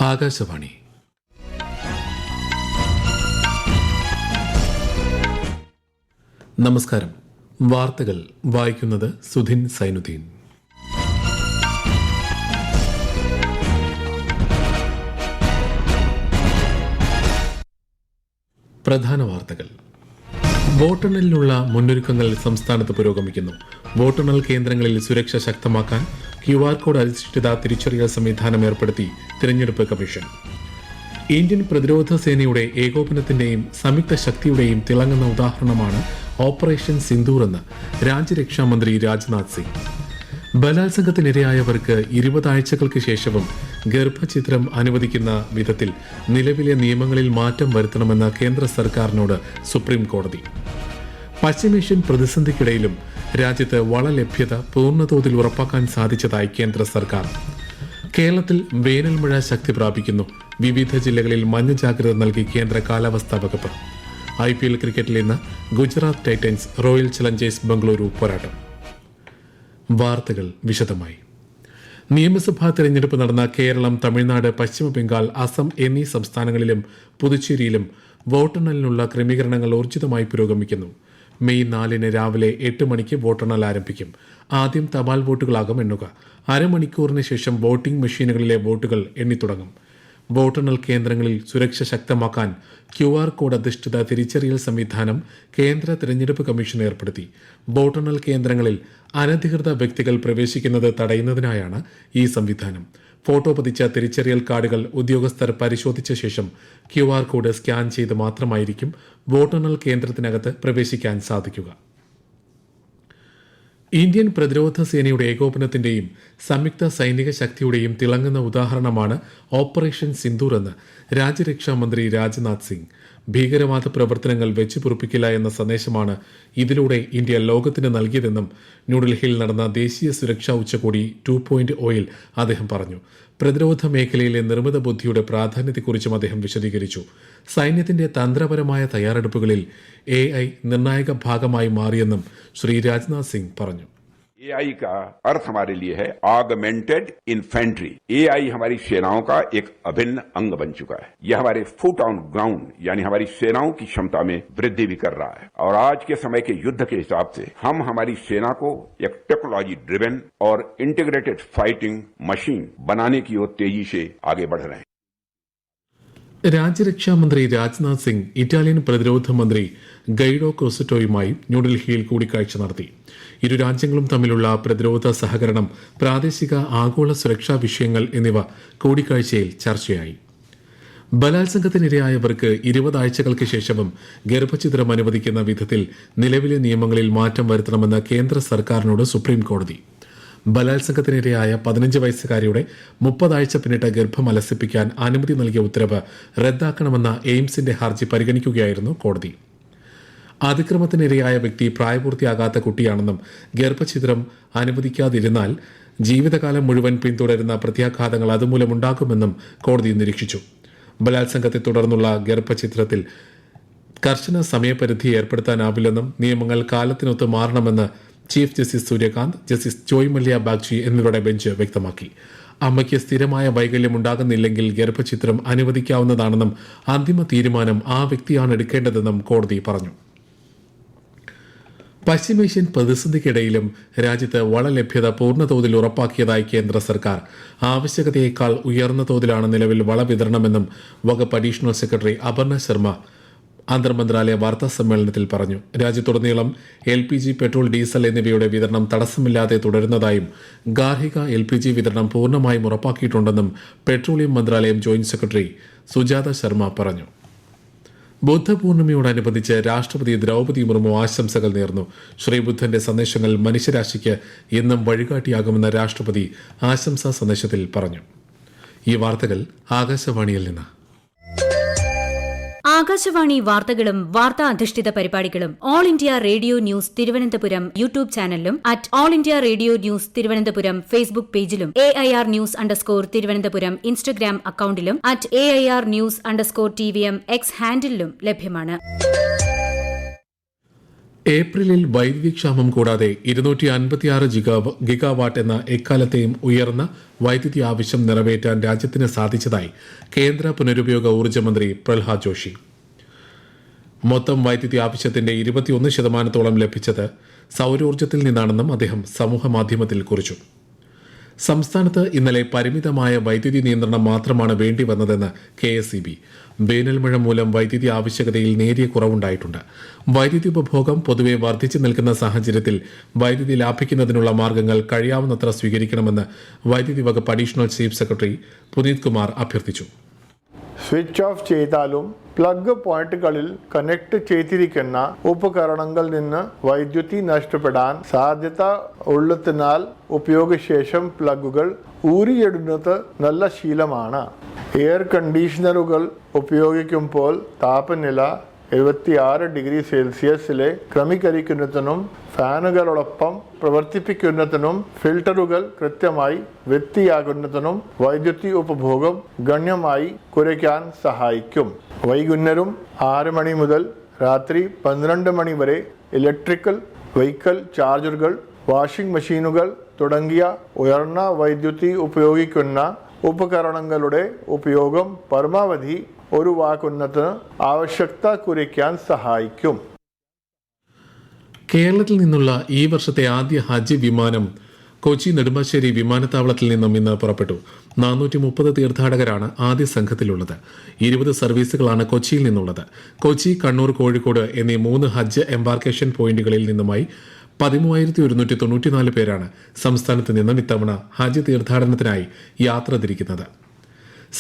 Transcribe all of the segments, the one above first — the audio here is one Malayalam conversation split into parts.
ആകാശവാണി. നമസ്കാരം. വാർത്തകൾ വായിക്കുന്നത് സുധിൻ സൈനുദ്ദീൻ. പ്രധാന വാർത്തകൾ. വോട്ടെണ്ണലിനുള്ള മുന്നൊരുക്കങ്ങൾ സംസ്ഥാനത്ത് പുരോഗമിക്കുന്നു. വോട്ടെണ്ണൽ കേന്ദ്രങ്ങളിൽ സുരക്ഷ ശക്തമാക്കാൻ QR കോഡ് അധിഷ്ഠിത തിരിച്ചറിയൽ സംവിധാനം ഏർപ്പെടുത്തി തിരഞ്ഞെടുപ്പ് കമ്മീഷൻ. ഇന്ത്യൻ പ്രതിരോധ സേനയുടെ ഏകോപനത്തിന്റെയും സംയുക്ത ശക്തിയുടെയും തിളങ്ങുന്ന ഉദാഹരണമാണ് ഓപ്പറേഷൻ സിന്ദൂർ എന്ന് രാജ്യരക്ഷാമന്ത്രി രാജ്നാഥ് സിംഗ്. ബലാത്സംഗത്തിനിരയായവർക്ക് 20 ആഴ്ചകൾക്ക് ശേഷവും ഗർഭചിത്രം അനുവദിക്കുന്ന വിധത്തിൽ നിലവിലെ നിയമങ്ങളിൽ മാറ്റം വരുത്തണമെന്ന കേന്ദ്ര സർക്കാരിനോട് സുപ്രീം കോടതി. പശ്ചിമേഷ്യൻ പ്രതിസന്ധിക്കിടയിലും രാജ്യത്ത് വളലഭ്യത പൂർണ്ണതോതിൽ ഉറപ്പാക്കാൻ സാധിച്ചതായി കേന്ദ്ര സർക്കാർ. കേരളത്തിൽ വേനൽമഴ ശക്തി പ്രാപിക്കുന്നു. വിവിധ ജില്ലകളിൽ മഞ്ഞ ജാഗ്രത നൽകി കേന്ദ്ര കാലാവസ്ഥാ വകുപ്പ്. IPL ക്രിക്കറ്റിൽ ഇന്ന് Gujarat Titans royal Challengers Bengaluru പോരാട്ടം. വാർത്തകൾ വിശദമായി. നിയമസഭാ തെരഞ്ഞെടുപ്പ് നടന്ന കേരളം, തമിഴ്നാട്, പശ്ചിമ ബംഗാൾ, അസം എന്നീ സംസ്ഥാനങ്ങളിലും പുതുച്ചേരിയിലും വോട്ടെണ്ണലിനുള്ള ക്രമീകരണങ്ങൾ ഊർജിതമായി പുരോഗമിക്കുന്നു. മെയ് 4 രാവിലെ 8 മണിക്ക് വോട്ടെണ്ണൽ ആരംഭിക്കും. ആദ്യം തപാൽ വോട്ടുകളാകും എണ്ണുക. അരമണിക്കൂറിന് ശേഷം വോട്ടിംഗ് മെഷീനുകളിലെ വോട്ടുകൾ എണ്ണിത്തുടങ്ങും. വോട്ടെണ്ണൽ കേന്ദ്രങ്ങളിൽ സുരക്ഷ ശക്തമാക്കാൻ QR കോഡ് അധിഷ്ഠിത തിരിച്ചറിയൽ സംവിധാനം കേന്ദ്ര തെരഞ്ഞെടുപ്പ് കമ്മീഷൻ ഏർപ്പെടുത്തി. വോട്ടെണ്ണൽ കേന്ദ്രങ്ങളിൽ അനധികൃത വ്യക്തികൾ പ്രവേശിക്കുന്നത് തടയുന്നതിനായാണ് ഈ സംവിധാനം. ഫോട്ടോ പതിച്ച തിരിച്ചറിയൽ കാർഡുകൾ ഉദ്യോഗസ്ഥർ പരിശോധിച്ച ശേഷം QR കോഡ് സ്കാൻ ചെയ്ത് മാത്രമായിരിക്കും വോട്ടെണ്ണൽ കേന്ദ്രത്തിനകത്ത് പ്രവേശിക്കാൻ സാധിക്കുക. ഇന്ത്യൻ പ്രതിരോധ സേനയുടെ ഏകോപനത്തിന്റെയും സംയുക്ത സൈനിക ശക്തിയുടെയും തിളങ്ങുന്ന ഉദാഹരണമാണ് ഓപ്പറേഷൻ സിന്ദൂർ എന്ന് രാജ്യരക്ഷാമന്ത്രി രാജ്നാഥ് സിംഗ്. ഭീകരവാദ പ്രവർത്തനങ്ങൾ വെച്ചുപൊറുപ്പിക്കില്ല എന്ന സന്ദേശമാണ് ഇതിലൂടെ ഇന്ത്യ ലോകത്തിന് നൽകിയതെന്നും ന്യൂഡൽഹിയിൽ നടന്ന ദേശീയ സുരക്ഷാ ഉച്ചകോടി 2.0 അദ്ദേഹം പറഞ്ഞു. പ്രതിരോധ മേഖലയിലെ നിർമ്മിത ബുദ്ധിയുടെ പ്രാധാന്യത്തെക്കുറിച്ചും അദ്ദേഹം വിശദീകരിച്ചു. സൈന്യത്തിന്റെ തന്ത്രപരമായ തയ്യാറെടുപ്പുകളിൽ AI നിർണായക ഭാഗമായി മാറിയെന്നും ശ്രീ രാജ്നാഥ് സിംഗ് പറഞ്ഞു. AI का अर्थ हमारे लिए है ऑगमेंटेड इन्फेंट्री. AI हमारी सेनाओं का एक अभिन्न अंग बन चुका है. यह हमारे फुट ऑन ग्राउंड यानी हमारी सेनाओं की क्षमता में वृद्धि भी कर रहा है. और आज के समय के युद्ध के हिसाब से हम हमारी सेना को एक टेक्नोलॉजी ड्रिवन और इंटीग्रेटेड फाइटिंग मशीन बनाने की ओर तेजी से आगे बढ़ रहे हैं. രാജ്യരക്ഷാമന്ത്രി രാജ്നാഥ് സിംഗ് ഇറ്റാലിയൻ പ്രതിരോധ മന്ത്രി ഗൈഡോ ക്രോസറ്റോയുമായി ന്യൂഡൽഹിയിൽ കൂടിക്കാഴ്ച നടത്തി. ഇരു രാജ്യങ്ങളും തമ്മിലുള്ള പ്രതിരോധ സഹകരണം, പ്രാദേശിക ആഗോള സുരക്ഷാ വിഷയങ്ങൾ എന്നിവ കൂടിക്കാഴ്ചയിൽ ചർച്ചയായി. ബലാത്സംഗത്തിനിരയായവർക്ക് 20 ആഴ്ചകൾക്ക് ശേഷവും ഗർഭചിത്രം അനുവദിക്കുന്ന വിധത്തിൽ നിലവിലെ നിയമങ്ങളിൽ മാറ്റം വരുത്തണമെന്ന് കേന്ദ്ര സർക്കാരിനോട് സുപ്രീം കോടതി. ബലാത്സംഗത്തിനിരയായ 15 വയസ്സുകാരിയുടെ 30 ആഴ്ച പിന്നിട്ട ഗർഭം അലസിപ്പിക്കാൻ അനുമതി നൽകിയ ഉത്തരവ് റദ്ദാക്കണമെന്ന എയിംസിന്റെ ഹർജി പരിഗണിക്കുകയായിരുന്നു കോടതി. അതിക്രമത്തിനിരയായ വ്യക്തി പ്രായപൂർത്തിയാകാത്ത കുട്ടിയാണെന്നും ഗർഭഛിദ്രം അനുവദിക്കാതിരുന്നാൽ ജീവിതകാലം മുഴുവൻ പിന്തുടരുന്ന പ്രത്യാഘാതങ്ങൾ അതുമൂലമുണ്ടാകുമെന്നും കോടതി നിരീക്ഷിച്ചു. ബലാത്സംഗത്തെ തുടർന്നുള്ള ഗർഭഛിദ്രത്തിൽ കർശന സമയപരിധി ഏർപ്പെടുത്താനാവില്ലെന്നും നിയമങ്ങൾ കാലത്തിനൊത്ത് മാറണമെന്ന് chief justice Surya Kant, justice Joymalya Bagchi എന്നിവരുടെ ബെഞ്ച് വ്യക്തമാക്കി. അമ്മയ്ക്ക് സ്ഥിരമായ വൈകല്യം ഉണ്ടാകുന്നില്ലെങ്കിൽ ഗർഭചിത്രം അനുവദിക്കാവുന്നതാണെന്നും അന്തിമ തീരുമാനം ആ വ്യക്തിയാണ് എടുക്കേണ്ടതെന്നും കോടതി പറഞ്ഞു. പശ്ചിമേഷ്യൻ പ്രതിസന്ധിക്കിടയിലും രാജ്യത്ത് വളലഭ്യത പൂർണ്ണതോതിൽ ഉറപ്പാക്കിയതായി കേന്ദ്ര സർക്കാർ. ആവശ്യകതയേക്കാൾ ഉയർന്ന തോതിലാണ് നിലവിൽ വളവിതരണമെന്നും വകുപ്പ് അഡീഷണൽ സെക്രട്ടറി അപർണ ശർമ്മ അന്തർമന്ത്രാലയ വാർത്താ സമ്മേളനത്തിൽ പറഞ്ഞു. രാജ്യത്തുടനീളം LPG, പെട്രോൾ, ഡീസൽ എന്നിവയുടെ വിതരണം തടസ്സമില്ലാതെ തുടരുന്നതായും ഗാർഹിക LPG വിതരണം പൂർണ്ണമായും ഉറപ്പാക്കിയിട്ടുണ്ടെന്നും പെട്രോളിയം മന്ത്രാലയം ജോയിന്റ് സെക്രട്ടറി സുജാത ശർമ്മ പറഞ്ഞു. ബുദ്ധപൂർണിമയോടനുബന്ധിച്ച് രാഷ്ട്രപതി ദ്രൗപദി മുർമു ആശംസകൾ നേർന്നു. ശ്രീബുദ്ധന്റെ സന്ദേശങ്ങൾ മനുഷ്യരാശിക്ക് എന്നും വഴികാട്ടിയാകുമെന്ന് രാഷ്ട്രപതി ആശംസാ സന്ദേശത്തിൽ പറഞ്ഞു. ഈ വാർത്തകൾ ആകാശവാണിയിൽ നിന്ന്. ആകാശവാണി വാർത്തകളും വാർത്താ അധിഷ്ഠിത പരിപാടികളും All India Radio News Thiruvananthapuram YouTube ചാനലിലും @All India Radio News Thiruvananthapuram Facebook പേജിലും AIR ന്യൂസ് _തിരുവനന്തപുരം ഇൻസ്റ്റഗ്രാം അക്കൌണ്ടിലും @AIR ന്യൂസ് _TVM X ഹാൻഡിലും ലഭ്യമാണ്. ഏപ്രിലിൽ വൈദ്യുതി ക്ഷാമം കൂടാതെ 256 ഗിഗാവാട്ട് എന്ന എക്കാലത്തെയും ഉയർന്ന വൈദ്യുതി ആവശ്യം നിറവേറ്റാൻ രാജ്യത്തിന് സാധിച്ചതായി കേന്ദ്ര പുനരുപയോഗ ഊർജ്ജ മന്ത്രി പ്രഹ്ലാദ് ജോഷി. മൊത്തം വൈദ്യുതി ആവശ്യത്തിന്റെ 21% ലഭിച്ചത് സൌരോർജ്ജത്തിൽ നിന്നാണെന്നും അദ്ദേഹം സമൂഹമാധ്യമത്തിൽ കുറിച്ചു. സംസ്ഥാനത്ത് ഇന്നലെ പരിമിതമായ വൈദ്യുതി നിയന്ത്രണം മാത്രമാണ് വേണ്ടി വന്നതെന്ന് KSEB. വേനൽമഴ മൂലം വൈദ്യുതി ആവശ്യകതയിൽ നേരിയ കുറവുണ്ടായിട്ടുണ്ട്. വൈദ്യുതി ഉപഭോഗം പൊതുവെ വർദ്ധിച്ചു നിൽക്കുന്ന സാഹചര്യത്തിൽ വൈദ്യുതി ലാഭിക്കുന്നതിനുള്ള മാർഗ്ഗങ്ങൾ കഴിയാവുന്നത്ര സ്വീകരിക്കണമെന്ന് വൈദ്യുതി വകുപ്പ് additional chief secretary Puneet Kumar അഭ്യർത്ഥിച്ചു. സ്വിച്ച് ഓഫ് ചെയ്താലും പ്ലഗ് പോയിന്റുകളിൽ കണക്ട് ചെയ്തിരിക്കുന്ന ഉപകരണങ്ങളിൽ നിന്ന് വൈദ്യുതി നഷ്ടപ്പെടാൻ സാധ്യത ഉള്ളതിനാൽ ഉപയോഗശേഷം പ്ലഗുകൾ ഊരിയിടുന്നത് നല്ല ശീലമാണ്. എയർ കണ്ടീഷണറുകൾ ഉപയോഗിക്കുമ്പോൾ താപനില 76 ഡിഗ്രി സെൽഷ്യസിലെ ക്രമീകരിക്കുന്നതിനും ഫാനുകളോടൊപ്പം പ്രവർത്തിപ്പിക്കുന്നതിനും ഫിൽട്ടറുകൾ കൃത്യമായി വൃത്തിയാക്കുന്നതിനും വൈദ്യുതി ഉപഭോഗം ഗണ്യമായി കുറയ്ക്കാൻ സഹായിക്കും. വൈകുന്നേരം 6 മണി മുതൽ രാത്രി 12 മണി വരെ ഇലക്ട്രിക്കൽ വെഹിക്കിൾ ചാർജറുകൾ, വാഷിംഗ് മെഷീനുകൾ തുടങ്ങിയ ഉയർന്ന വൈദ്യുതി ഉപയോഗിക്കുന്ന ഉപകരണങ്ങളുടെ ഉപയോഗം പരമാവധി ഒഴിവാക്കുന്നതിന് ആവശ്യകത കുറയ്ക്കാൻ സഹായിക്കും. കേരളത്തിൽ നിന്നുള്ള ഈ വർഷത്തെ ആദ്യ ഹജ്ജ് വിമാനം കൊച്ചി നെടുമ്പാശ്ശേരി വിമാനത്താവളത്തിൽ നിന്നും ഇന്ന് പുറപ്പെട്ടു. 430 തീർത്ഥാടകരാണ് ആദ്യ സംഘത്തിലുള്ളത്. 20 സർവീസുകളാണ് കൊച്ചിയിൽ നിന്നുള്ളത്. കൊച്ചി, കണ്ണൂർ, കോഴിക്കോട് എന്നീ 3 ഹജ്ജ് എംബാർക്കേഷൻ പോയിന്റുകളിൽ നിന്നുമായി 13,194 പേരാണ് സംസ്ഥാനത്ത് നിന്നും ഇത്തവണ ഹജ്ജ് തീർത്ഥാടനത്തിനായി യാത്ര തിരിക്കുന്നത്.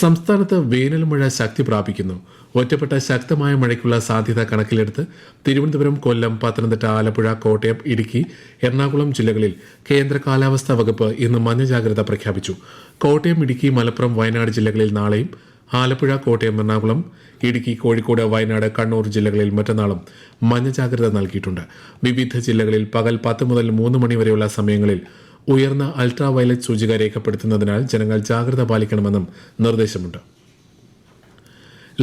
സംസ്ഥാനത്ത് വേനൽമഴ ശക്തി പ്രാപിക്കുന്നു. ഒറ്റപ്പെട്ട ശക്തമായ മഴയ്ക്കുള്ള സാധ്യത കണക്കിലെടുത്ത് തിരുവനന്തപുരം, കൊല്ലം, പത്തനംതിട്ട, ആലപ്പുഴ, കോട്ടയം, ഇടുക്കി, എറണാകുളം ജില്ലകളിൽ കേന്ദ്ര കാലാവസ്ഥാ വകുപ്പ് ഇന്ന് മഞ്ഞ ജാഗ്രത പ്രഖ്യാപിച്ചു. കോട്ടയം, ഇടുക്കി, മലപ്പുറം, വയനാട് ജില്ലകളിൽ നാളെയും, ആലപ്പുഴ, കോട്ടയം, എറണാകുളം, ഇടുക്കി, കോഴിക്കോട്, വയനാട്, കണ്ണൂർ ജില്ലകളിൽ മറ്റന്നാളും മഞ്ഞ ജാഗ്രത നൽകിയിട്ടുണ്ട്. വിവിധ ജില്ലകളിൽ പകൽ 10 മുതൽ 3 മണി വരെയുള്ള സമയങ്ങളിൽ ഉയർന്ന അൾട്രാ വയലറ്റ് സൂചിക രേഖപ്പെടുത്തുന്നതിനാൽ ജനങ്ങൾ ജാഗ്രത പാലിക്കണമെന്നും നിർദ്ദേശമുണ്ട്.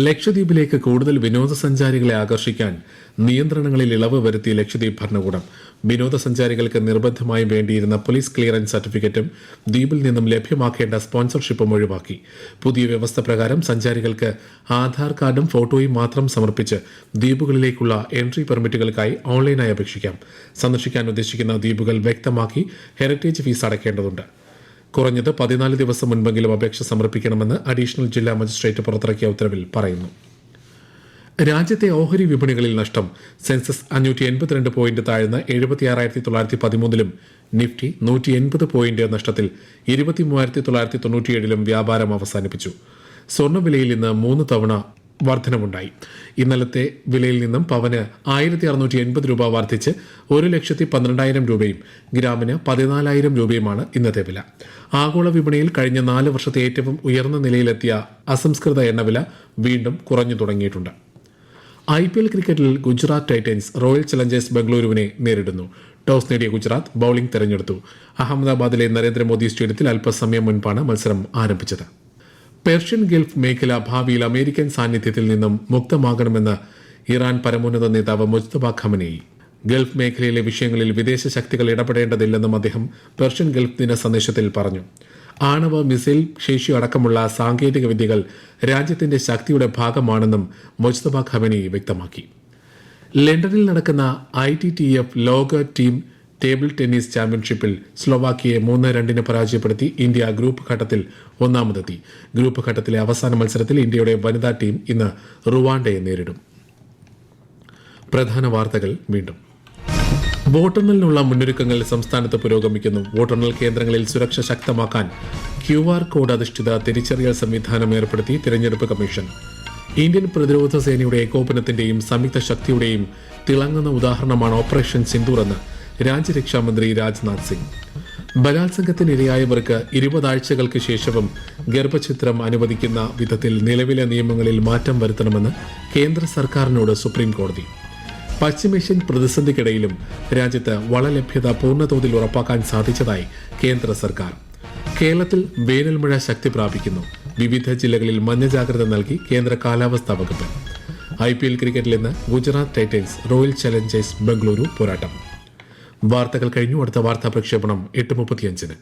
ലക്ഷദ്വീപിലേക്ക് കൂടുതൽ വിനോദസഞ്ചാരികളെ ആകർഷിക്കാൻ നിയന്ത്രണങ്ങളിൽ ഇളവ് വരുത്തി ലക്ഷദ്വീപ് ഭരണകൂടം. വിനോദസഞ്ചാരികൾക്ക് നിർബന്ധമായും വേണ്ടിയിരുന്ന പോലീസ് ക്ലിയറൻസ് സർട്ടിഫിക്കറ്റും ദ്വീപിൽ നിന്നും ലഭ്യമാക്കേണ്ട സ്പോൺസർഷിപ്പും ഒഴിവാക്കി. പുതിയ വ്യവസ്ഥ പ്രകാരം സഞ്ചാരികൾക്ക് ആധാർ കാർഡും ഫോട്ടോയും മാത്രം സമർപ്പിച്ച് ദ്വീപുകളിലേക്കുള്ള എൻട്രി പെർമിറ്റുകൾക്കായി ഓൺലൈനായി അപേക്ഷിക്കാം. സന്ദർശിക്കാൻ ഉദ്ദേശിക്കുന്ന ദ്വീപുകൾ വ്യക്തമാക്കി ഹെറിറ്റേജ് ഫീസ് അടയ്ക്കേണ്ടതുണ്ട്. കുറഞ്ഞത് 14 ദിവസം മുൻപെങ്കിലും അപേക്ഷ സമർപ്പിക്കണമെന്ന് അഡീഷണൽ ജില്ലാ മജിസ്ട്രേറ്റ് പുറത്തിറക്കിയ ഉത്തരവിൽ പറയുന്നു. രാജ്യത്തെ ഓഹരി വിപണികളിൽ നഷ്ടം. സെൻസസ് 582 പോയിന്റ് താഴ്ന്ന് 76,913 നിഫ്റ്റി 180 പോയിന്റ് നഷ്ടത്തിൽ 23,997 വ്യാപാരം അവസാനിപ്പിച്ചു. സ്വർണ്ണവിലയിൽ ഇന്ന് 3 തവണ വർധനവുണ്ടായി. ഇന്നലത്തെ വിലയിൽ നിന്നും പവന് 1,680 രൂപ വർദ്ധിച്ച് 1,12,000 രൂപയും ഗ്രാമിന് 14,000 രൂപയുമാണ് ഇന്നത്തെ വില. ആഗോള വിപണിയിൽ കഴിഞ്ഞ 4 വർഷത്തെ ഏറ്റവും ഉയർന്ന നിലയിലെത്തിയ അസംസ്കൃത എണ്ണവില വീണ്ടും കുറഞ്ഞു തുടങ്ങിയിട്ടുണ്ട്. IPL ക്രിക്കറ്റിൽ ഗുജറാത്ത് ടൈറ്റൻസ് റോയൽ ചലഞ്ചേഴ്സ് ബംഗളൂരുവിനെ നേരിടുന്നു. ടോസ് നേടിയ ഗുജറാത്ത് ബൌളിംഗ് തെരഞ്ഞെടുത്തു. അഹമ്മദാബാദിലെ നരേന്ദ്രമോദി സ്റ്റേഡിയത്തിൽ അല്പസമയം മുൻപാണ് മത്സരം ആരംഭിച്ചത്. പേർഷ്യൻ ഗൾഫ് മേഖല ഭാവിയിൽ അമേരിക്കൻ സാന്നിധ്യത്തിൽ നിന്നും മുക്തമാകണമെന്ന് ഇറാൻ പരമോന്നത നേതാവ് മുജ്തബ ഖമനേയി. ഗൾഫ് മേഖലയിലെ വിഷയങ്ങളിൽ വിദേശ ശക്തികൾ ഇടപെടേണ്ടതില്ലെന്നും അദ്ദേഹം പേർഷ്യൻ ഗൾഫ് ദിന സന്ദേശത്തിൽ പറഞ്ഞു. ആണവ, മിസൈൽ ശേഷി അടക്കമുള്ള സാങ്കേതിക വിദ്യകൾ രാജ്യത്തിന്റെ ശക്തിയുടെ ഭാഗമാണെന്നും മുജ്തബ ഖമനേയി വ്യക്തമാക്കി. ലണ്ടനിൽ നടക്കുന്ന ITTF ലോക ടീം ടേബിൾ ടെന്നീസ് ചാമ്പ്യൻഷിപ്പിൽ സ്ലോവാക്കിയെ 3-2 പരാജയപ്പെടുത്തി ഇന്ത്യ ഗ്രൂപ്പ് ഘട്ടത്തിൽ ഒന്നാമതെത്തി. ഗ്രൂപ്പ് ഘട്ടത്തിലെ അവസാന മത്സരത്തിൽ ഇന്ത്യയുടെ വനിതാ ടീം ഇന്ന് റുവാണ്ടയെ നേരിടും. പ്രധാന വാർത്തകൾ വീണ്ടും. വോട്ടെണ്ണലിനുള്ള മുന്നൊരുക്കങ്ങൾ സംസ്ഥാനത്ത് പുരോഗമിക്കുന്നു. വോട്ടെണ്ണൽ കേന്ദ്രങ്ങളിൽ സുരക്ഷ ശക്തമാക്കാൻ QR കോഡ് അധിഷ്ഠിത തിരിച്ചറിയൽ സംവിധാനം ഏർപ്പെടുത്തി തിരഞ്ഞെടുപ്പ് കമ്മീഷൻ. ഇന്ത്യൻ പ്രതിരോധ സേനയുടെ ഏകോപനത്തിന്റെയും സംയുക്ത ശക്തിയുടെയും തിളങ്ങുന്ന ഉദാഹരണമാണ് ഓപ്പറേഷൻ സിന്ദൂർ എന്ന് രാജ്യരക്ഷാമന്ത്രി രാജ്നാഥ് സിംഗ്. ബലാത്സംഗത്തിനിരയായവർക്ക് 20 ആഴ്ചകൾക്ക് ശേഷവും ഗർഭഛിദ്രം അനുവദിക്കുന്ന വിധത്തിൽ നിലവിലെ നിയമങ്ങളിൽ മാറ്റം വരുത്തണമെന്ന് കേന്ദ്ര സർക്കാരിനോട് സുപ്രീം കോടതി. പശ്ചിമേഷ്യൻ പ്രതിസന്ധിക്കിടയിലും രാജ്യത്ത് വളലഭ്യത പൂർണ്ണതോതിൽ ഉറപ്പാക്കാൻ സാധിച്ചതായി കേന്ദ്ര സർക്കാർ. കേരളത്തിൽ വേനൽമഴ ശക്തി പ്രാപിക്കുന്നു. വിവിധ ജില്ലകളിൽ മഞ്ഞ ജാഗ്രത നൽകി കേന്ദ്ര കാലാവസ്ഥാ വകുപ്പ്. IPL ക്രിക്കറ്റിൽ ഇന്ന് Gujarat Titans royal Challengers Bengaluru പോരാട്ടം. വാർത്തകൾ കഴിഞ്ഞു. അടുത്ത വാർത്താ പ്രക്ഷേപണം 8:35.